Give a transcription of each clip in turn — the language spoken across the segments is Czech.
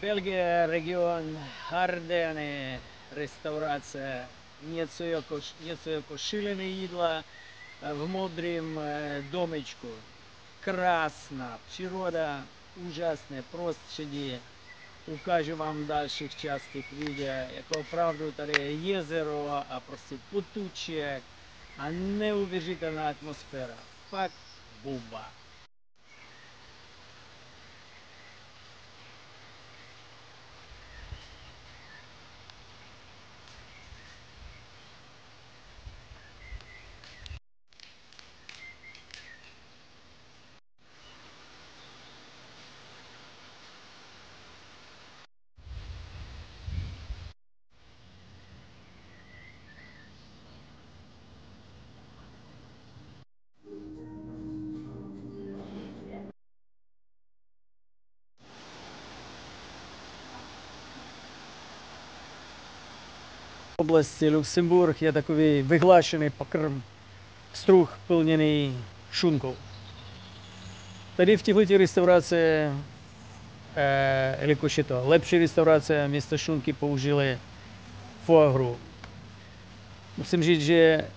Belgie, region Ardeny, restaurace, něco jako šílené jídla v modrém domečku. Krásná příroda, úžasné prostředí. Ukážu vám v dalších částech videa, jako opravdu tady je jezero a prostě potůček a neuvěřitelná atmosféra. Fakt bomba. V oblasti Lucemburg je takový vyhlášený pokrm, struh plněný šunkou. Tady v těchto restauracích, jelikož je to lepší restaurace, místo šunky použili foie gras. Musím říct, že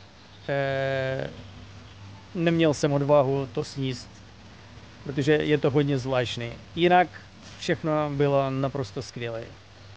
neměl jsem odvahu to sníst, protože je to hodně zvláštní. Jinak všechno bylo naprosto skvělé.